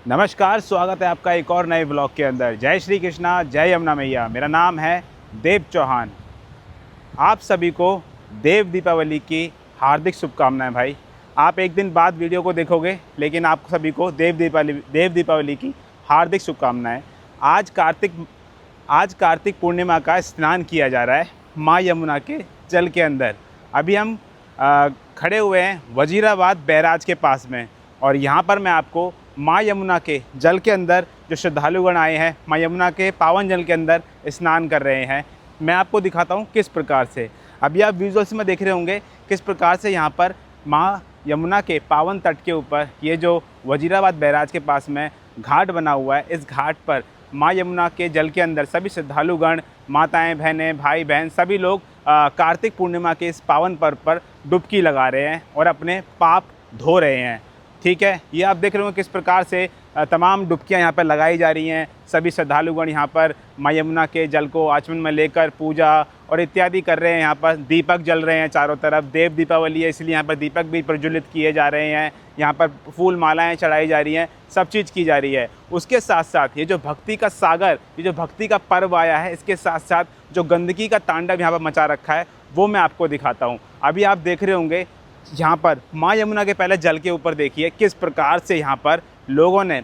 नमस्कार, स्वागत है आपका एक और नए ब्लॉग के अंदर। जय श्री कृष्णा, जय यमुना मैया। मेरा नाम है देव चौहान। आप सभी को देव दीपावली की हार्दिक शुभकामनाएं भाई। आप एक दिन बाद वीडियो को देखोगे, लेकिन आप सभी को देव दीपावली की हार्दिक शुभकामनाएं। आज कार्तिक पूर्णिमा का स्नान किया जा रहा है माँ यमुना के जल के अंदर। अभी हम खड़े हुए हैं वजीराबाद बैराज के पास में, और यहाँ पर मैं आपको माँ यमुना के जल के अंदर जो श्रद्धालुगण आए हैं, माँ यमुना के पावन जल के अंदर स्नान कर रहे हैं, मैं आपको दिखाता हूँ किस प्रकार से। अभी आप विजुअल्स में देख रहे होंगे किस प्रकार से यहाँ पर माँ यमुना के पावन तट के ऊपर ये जो वजीराबाद बैराज के पास में घाट बना हुआ है, इस घाट पर माँ यमुना के जल के अंदर सभी श्रद्धालुगण, माताएं, बहनें, भाई बहन सभी लोग कार्तिक पूर्णिमा के इस पावन पर्व पर डुबकी लगा रहे हैं और अपने पाप धो रहे हैं। ठीक है, ये आप देख रहे हो किस प्रकार से तमाम डुबकियां यहाँ पर लगाई जा रही हैं। सभी श्रद्धालुगण यहाँ पर माँ यमुना के जल को आचमन में लेकर पूजा और इत्यादि कर रहे हैं। यहाँ पर दीपक जल रहे हैं चारों तरफ। देव दीपावली है, इसलिए यहाँ पर दीपक भी प्रज्वलित किए जा रहे हैं। यहाँ पर फूल मालाएँ चढ़ाई जा रही हैं, सब चीज़ की जा रही है। उसके साथ साथ ये जो भक्ति का सागर, ये जो भक्ति का पर्व आया है, इसके साथ साथ जो गंदगी का तांडव यहाँ पर मचा रखा है, वो मैं आपको दिखाता हूँ। अभी आप देख रहे होंगे यहाँ पर माँ यमुना के पहले जल के ऊपर देखिए किस प्रकार से यहाँ पर लोगों ने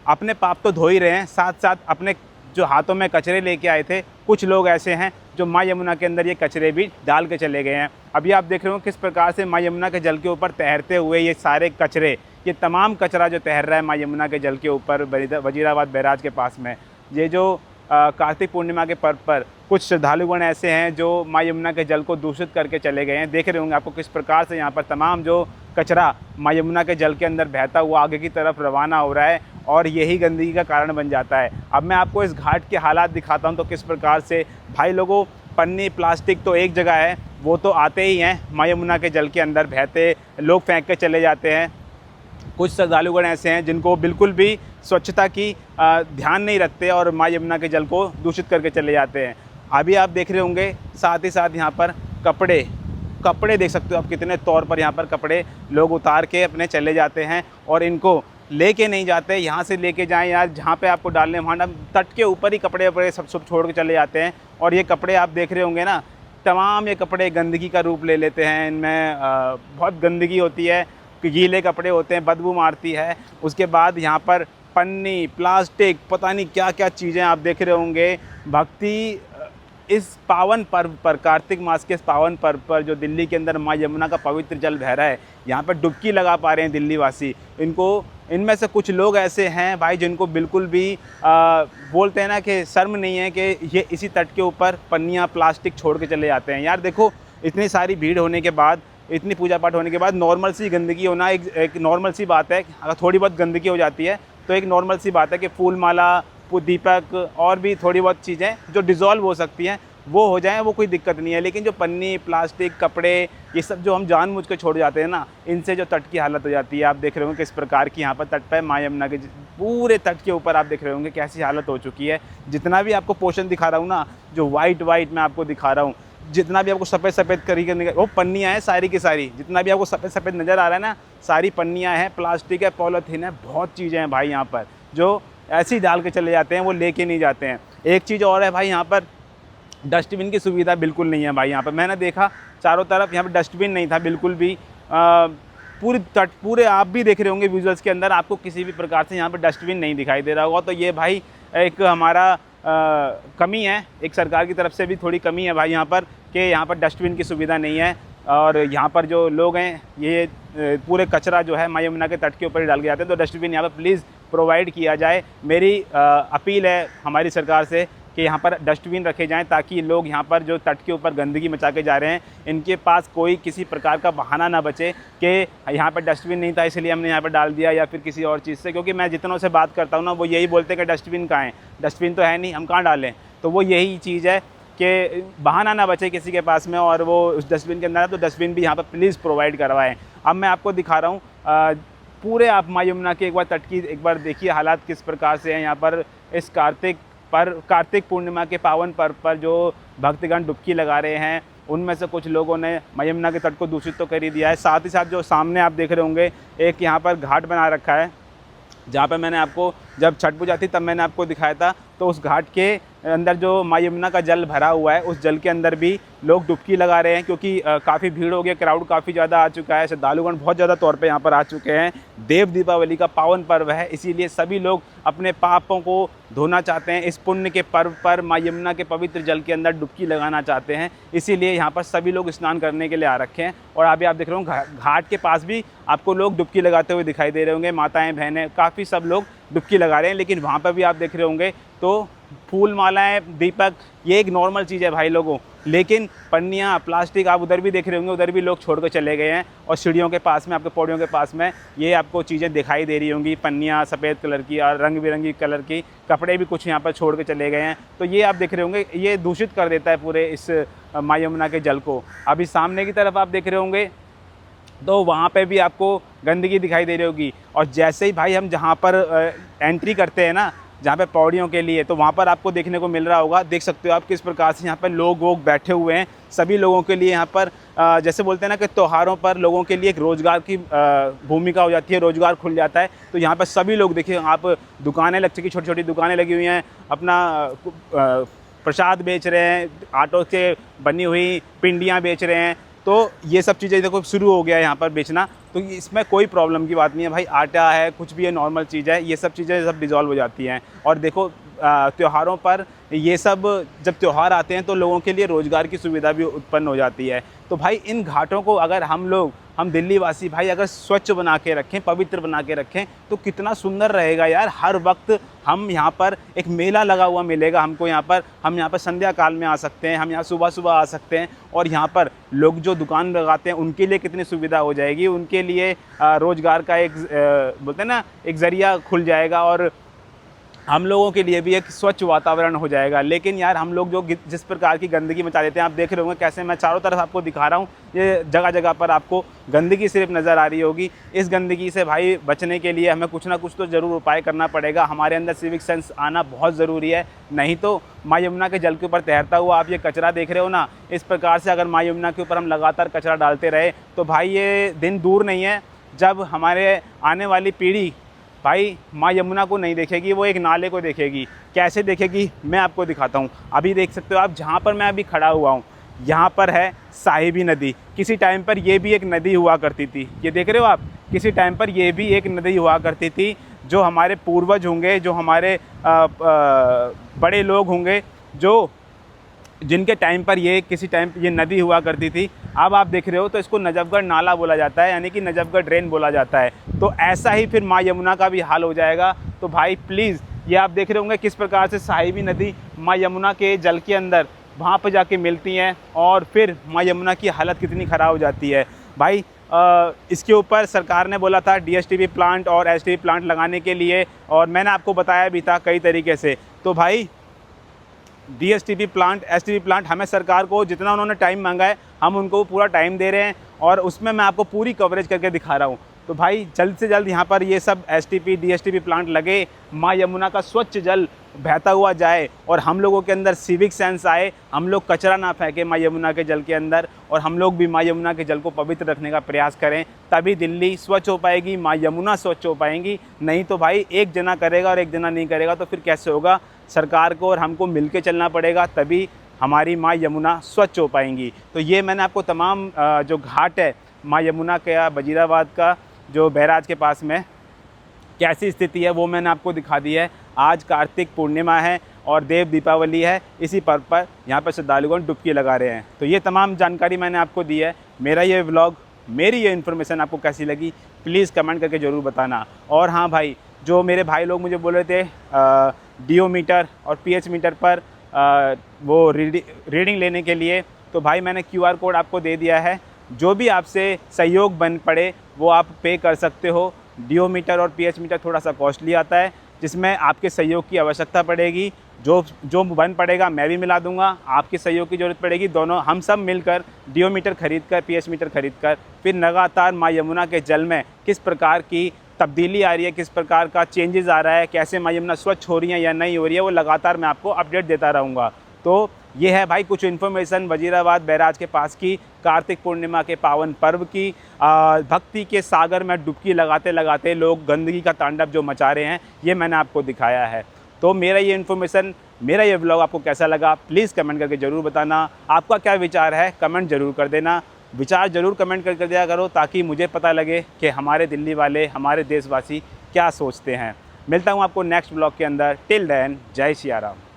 अपने पाप तो धो ही रहे हैं, साथ साथ अपने जो हाथों में कचरे लेके आए थे, कुछ लोग ऐसे हैं जो माँ यमुना के अंदर ये कचरे भी डाल के चले गए हैं। अभी आप देख रहे हो किस प्रकार से माँ यमुना के जल के ऊपर तैरते हुए ये सारे कचरे, ये तमाम कचरा जो तैर रहा है माँ यमुना के जल के ऊपर वजीराबाद बैराज के पास में। ये जो कार्तिक पूर्णिमा के पर्व पर कुछ श्रद्धालुगण ऐसे हैं जो माँ यमुना के जल को दूषित करके चले गए हैं। देख रहे होंगे आपको किस प्रकार से यहाँ पर तमाम जो कचरा माँ यमुना के जल के अंदर बहता हुआ आगे की तरफ रवाना हो रहा है, और यही गंदगी का कारण बन जाता है। अब मैं आपको इस घाट के हालात दिखाता हूँ तो किस प्रकार से भाई लोगों, पन्नी प्लास्टिक तो एक जगह है, वो तो आते ही हैं माँ यमुना के जल के अंदर बहते, लोग फेंक के चले जाते हैं। कुछ श्रद्धालुगण ऐसे हैं जिनको बिल्कुल भी स्वच्छता की ध्यान नहीं रखते और माँ यमुना के जल को दूषित करके चले जाते हैं। अभी आप देख रहे होंगे साथ ही साथ यहाँ पर कपड़े देख सकते हो आप, कितने तौर पर यहाँ पर कपड़े लोग उतार के अपने चले जाते हैं, और इनको लेके नहीं जाते। यहाँ से लेके जाएं यार, जहाँ पे आपको डालने वहाँ तट के ऊपर ही कपड़े वपड़े सब छोड़ के चले जाते हैं। और ये कपड़े आप देख रहे होंगे ना, तमाम ये कपड़े गंदगी का रूप ले लेते हैं। इनमें बहुत गंदगी होती है, गीले कपड़े होते हैं, बदबू मारती है। उसके बाद यहाँ पर पन्नी, प्लास्टिक, पता नहीं क्या क्या चीज़ें आप देख रहे होंगे। भक्ति इस पावन पर्व पर, कार्तिक मास के इस पावन पर्व पर जो दिल्ली के अंदर माँ यमुना का पवित्र जल बह रहा है, यहाँ पर डुबकी लगा पा रहे हैं दिल्ली वासी। इनमें से कुछ लोग ऐसे हैं भाई जिनको बिल्कुल भी बोलते हैं ना कि शर्म नहीं है कि ये इसी तट के ऊपर पन्नियाँ, प्लास्टिक छोड़ के चले जाते हैं। यार देखो, इतनी सारी भीड़ होने के बाद, इतनी पूजा पाठ होने के बाद नॉर्मल सी गंदगी होना एक नॉर्मल सी बात है। अगर थोड़ी बहुत गंदगी हो जाती है तो एक नॉर्मल सी बात है कि फूल माला, दीपक और भी थोड़ी बहुत चीज़ें जो डिज़ोल्व हो सकती हैं वो हो जाएं, वो कोई दिक्कत नहीं है। लेकिन जो पन्नी, प्लास्टिक, कपड़े, ये सब जो हम जानबूझ के छोड़ जाते हैं ना, इनसे जो तट की हालत हो जाती है। आप देख रहे होंगे किस प्रकार की यहाँ पर तट पर माँ यमुना के पूरे तट के ऊपर आप देख रहे होंगे कैसी हालत हो चुकी है। जितना भी आपको पोर्शन दिखा रहा हूँ ना, जो वाइट मैं आपको दिखा रहा हूँ, जितना भी आपको सफ़ेद तरीके वो पन्नियाँ हैं सारी की सारी। जितना भी आपको सफ़ेद नज़र आ रहा है ना, सारी पन्नियाँ हैं, प्लास्टिक है, पॉलीथीन है, बहुत चीज़ें हैं भाई यहाँ पर जो ऐसे ही डाल के चले जाते हैं, वो लेके नहीं जाते हैं। एक चीज़ और है भाई, यहाँ पर डस्टबिन की सुविधा बिल्कुल नहीं है भाई। यहाँ पर मैंने देखा चारों तरफ यहाँ पर डस्टबिन नहीं था बिल्कुल भी। पूरे आप भी देख रहे होंगे विजुअल्स के अंदर, आपको किसी भी प्रकार से यहाँ पर डस्टबिन नहीं दिखाई दे रहा होगा। तो ये भाई एक हमारा कमी है, एक सरकार की तरफ से भी थोड़ी कमी है भाई यहाँ पर, कि यहाँ पर डस्टबिन की सुविधा नहीं है। और यहाँ पर जो लोग हैं ये पूरे कचरा जो है माँ यमुना के तट के ऊपर ही डाल के जाते हैं। तो डस्टबिन यहाँ पर प्लीज़ प्रोवाइड किया जाए। मेरी अपील है हमारी सरकार से कि यहाँ पर डस्टबिन रखे जाएं, ताकि लोग यहाँ पर जो तट के ऊपर गंदगी मचा के जा रहे हैं, इनके पास कोई किसी प्रकार का बहाना ना बचे कि यहाँ पर डस्टबिन नहीं था इसलिए हमने यहाँ पर डाल दिया, या फिर किसी और चीज़ से। क्योंकि मैं जितनों से बात करता हूँ ना, वो यही बोलते हैं कि डस्टबिन कहाँ है, डस्टबिन तो है नहीं, हम कहाँ डालें। तो वो यही चीज़ है कि बहाना ना बचे किसी के पास में, और वो उस डस्टबिन के अंदर है, तो डस्टबिन भी यहाँ पर प्लीज़ प्रोवाइड करवाएँ। अब मैं आपको दिखा रहा हूँ पूरे आप माँ यमुना के एक बार तट की एक बार देखिए हालात किस प्रकार से हैं। यहाँ पर इस कार्तिक पूर्णिमा के पावन पर्व पर जो भक्तगण डुबकी लगा रहे हैं, उनमें से कुछ लोगों ने माँ यमुना के तट को दूषित तो कर ही दिया है। साथ ही साथ जो सामने आप देख रहे होंगे एक यहाँ पर घाट बना रखा है, जहाँ पे मैंने आपको जब छठ पूजा थी तब मैंने आपको दिखाया था, तो उस घाट के अंदर जो माँ यमुना का जल भरा हुआ है, उस जल के अंदर भी लोग डुबकी लगा रहे हैं, क्योंकि काफ़ी भीड़ हो गई, क्राउड काफ़ी ज़्यादा आ चुका है, श्रद्धालुगण बहुत ज़्यादा तौर पे यहाँ पर आ चुके हैं। देव दीपावली का पावन पर्व है, इसीलिए सभी लोग अपने पापों को धोना चाहते हैं। इस पुण्य के पर्व पर माँ यमुना के पवित्र जल के अंदर डुबकी लगाना चाहते हैं, इसीलिए यहाँ पर सभी लोग स्नान करने के लिए आ रखे हैं। और अभी आप देख रहे हो घाट के पास भी आपको लोग डुबकी लगाते हुए दिखाई दे रहे होंगे, माताएँ बहनें काफ़ी सब लोग डुबकी लगा रहे हैं। लेकिन वहाँ पर भी आप देख रहे होंगे तो फूल मालाएँ, दीपक, ये एक नॉर्मल चीज़ है भाई लोगों, लेकिन पन्नियाँ, प्लास्टिक आप उधर भी देख रहे होंगे, उधर भी लोग छोड़ कर चले गए हैं। और सीढ़ियों के पास में, आपके पौड़ियों के पास में ये आपको चीज़ें दिखाई दे रही होंगी, पन्नियाँ सफ़ेद कलर की और रंग बिरंगी कलर की, कपड़े भी कुछ यहाँ पर छोड़ के चले गए हैं। तो ये आप देख रहे होंगे, ये दूषित कर देता है पूरे इस माँ यमुना के जल को। अभी सामने की तरफ आप देख रहे होंगे तो वहाँ पे भी आपको गंदगी दिखाई दे रही होगी। और जैसे ही भाई हम जहाँ पर एंट्री करते हैं ना, जहाँ पे पौड़ियों के लिए, तो वहाँ पर आपको देखने को मिल रहा होगा, देख सकते हो आप किस प्रकार से यहाँ पर लोग बैठे हुए हैं। सभी लोगों के लिए यहाँ पर जैसे बोलते हैं ना कि त्योहारों पर लोगों के लिए एक रोज़गार की भूमिका हो जाती है, रोज़गार खुल जाता है। तो यहाँ पर सभी लोग देखिए, आप दुकानें लग चुकी, छोटी छोटी दुकानें लगी हुई हैं, अपना प्रसाद बेच रहे हैं, आटों से बनी हुई पिंडियाँ बेच रहे हैं। तो ये सब चीज़ें देखो शुरू हो गया है यहाँ पर बेचना, तो इसमें कोई प्रॉब्लम की बात नहीं है भाई। आटा है, कुछ भी है, नॉर्मल चीज़ है, ये सब चीज़ें सब डिज़ोल्व हो जाती हैं। और देखो त्योहारों पर ये सब, जब त्यौहार आते हैं तो लोगों के लिए रोज़गार की सुविधा भी उत्पन्न हो जाती है। तो भाई इन घाटों को अगर हम दिल्ली वासी भाई अगर स्वच्छ बना के रखें, पवित्र बना के रखें, तो कितना सुंदर रहेगा यार। हर वक्त हम यहाँ पर, एक मेला लगा हुआ मिलेगा हमको यहाँ पर, हम यहाँ पर संध्या काल में आ सकते हैं, हम यहाँ सुबह सुबह आ सकते हैं। और यहाँ पर लोग जो दुकान लगाते हैं उनके लिए कितनी सुविधा हो जाएगी, उनके लिए रोज़गार का एक बोलते हैं ना, एक ज़रिया खुल जाएगा, और हम लोगों के लिए भी एक स्वच्छ वातावरण हो जाएगा। लेकिन यार हम लोग जो जिस प्रकार की गंदगी मचा देते हैं, आप देख रहे होंगे कैसे मैं चारों तरफ आपको दिखा रहा हूँ, ये जगह जगह पर आपको गंदगी सिर्फ नज़र आ रही होगी। इस गंदगी से भाई बचने के लिए हमें कुछ ना कुछ तो ज़रूर उपाय करना पड़ेगा। हमारे अंदर सिविक सेंस आना बहुत ज़रूरी है, नहीं तो माँ यमुना के जल के ऊपर तैरता हुआ आप ये कचरा देख रहे हो ना, इस प्रकार से अगर माँ यमुना के ऊपर हम लगातार कचरा डालते रहे तो भाई ये दिन दूर नहीं है जब हमारे आने वाली पीढ़ी भाई माँ यमुना को नहीं देखेगी, वो एक नाले को देखेगी। कैसे देखेगी मैं आपको दिखाता हूँ। अभी देख सकते हो आप, जहाँ पर मैं अभी खड़ा हुआ हूँ यहाँ पर है साहिबी नदी। किसी टाइम पर ये भी एक नदी हुआ करती थी, ये देख रहे हो आप, किसी टाइम पर ये भी एक नदी हुआ करती थी। जो हमारे पूर्वज होंगे, जो हमारे बड़े लोग होंगे, जो जिनके टाइम पर ये किसी टाइम ये नदी हुआ करती थी, अब आप देख रहे हो तो इसको नजफगढ़ नाला बोला जाता है, यानी कि नजफगढ़ ड्रेन बोला जाता है। तो ऐसा ही फिर माँ यमुना का भी हाल हो जाएगा। तो भाई प्लीज़, ये आप देख रहे होंगे किस प्रकार से साहिबी नदी माँ यमुना के जल के अंदर वहाँ पर जाके मिलती हैं, और फिर माँ यमुना की हालत कितनी ख़राब हो जाती है भाई। इसके ऊपर सरकार ने बोला था डीएसटीपी प्लांट और एसटीपी प्लांट लगाने के लिए, और मैंने आपको बताया भी था कई तरीके से। तो भाई डीएसटीपी प्लांट, एसटीपी प्लांट, हमें सरकार को जितना उन्होंने टाइम मांगा है हम उनको पूरा टाइम दे रहे हैं, और उसमें मैं आपको पूरी कवरेज करके दिखा रहा हूँ। तो भाई जल्द से जल्द यहाँ पर ये सब एसटीपी डीएसटीपी प्लांट लगे, माँ यमुना का स्वच्छ जल बहता हुआ जाए, और हम लोगों के अंदर सिविक सेंस आए, हम लोग कचरा ना फेंकें माँ यमुना के जल के अंदर, और हम लोग भी माँ यमुना के जल को पवित्र रखने का प्रयास करें। तभी दिल्ली स्वच्छ हो पाएगी, माँ यमुना स्वच्छ हो पाएंगी। नहीं तो भाई एक जना करेगा और एक जना नहीं करेगा तो फिर कैसे होगा। सरकार को और हमको मिल के चलना पड़ेगा, तभी हमारी माँ यमुना स्वच्छ हो पाएंगी। तो ये मैंने आपको तमाम जो घाट है माँ यमुना का, वजीराबाद का, जो बैराज के पास में कैसी स्थिति है वो मैंने आपको दिखा दी है। आज कार्तिक पूर्णिमा है और देव दीपावली है, इसी पर्व पर यहाँ पर श्रद्धालुगण डुबकी लगा रहे हैं। तो ये तमाम जानकारी मैंने आपको दी है। मेरा ये व्लॉग, मेरी ये इन्फॉर्मेशन आपको कैसी लगी प्लीज़ कमेंट करके ज़रूर बताना। और हाँ भाई, जो मेरे भाई लोग मुझे बोल रहे थे DO मीटर और PH मीटर पर वो रीडिंग लेने के लिए, तो भाई मैंने QR कोड आपको दे दिया है। जो भी आपसे सहयोग बन पड़े वो आप पे कर सकते हो। DO मीटर और PH मीटर थोड़ा सा कॉस्टली आता है, जिसमें आपके सहयोग की आवश्यकता पड़ेगी। जो बन पड़ेगा मैं भी मिला दूंगा, आपके सहयोग की ज़रूरत पड़ेगी। दोनों हम सब मिलकर DO मीटर खरीद कर, PH मीटर खरीद कर, फिर लगातार माँ यमुना के जल में किस प्रकार की तब्दीली आ रही है, किस प्रकार का चेंजेस आ रहा है, कैसे माँ यमुना स्वच्छ हो रही है या नहीं हो रही है, वो लगातार मैं आपको अपडेट देता रहूँगा। तो ये है भाई कुछ इन्फॉर्मेशन वजीराबाद बैराज के पास की कार्तिक पूर्णिमा के पावन पर्व की। भक्ति के सागर में डुबकी लगाते लगाते लोग गंदगी का तांडव जो मचा रहे हैं, ये मैंने आपको दिखाया है। तो मेरा ये इन्फॉर्मेशन, मेरा ये व्लॉग आपको कैसा लगा प्लीज़ कमेंट करके ज़रूर बताना। आपका क्या विचार है कमेंट ज़रूर कर देना, विचार ज़रूर कमेंट करके दिया करो ताकि मुझे पता लगे कि हमारे दिल्ली वाले, हमारे देशवासी क्या सोचते हैं। मिलता हूँ आपको नेक्स्ट व्लॉग के अंदर। टिल देन जय सिया राम।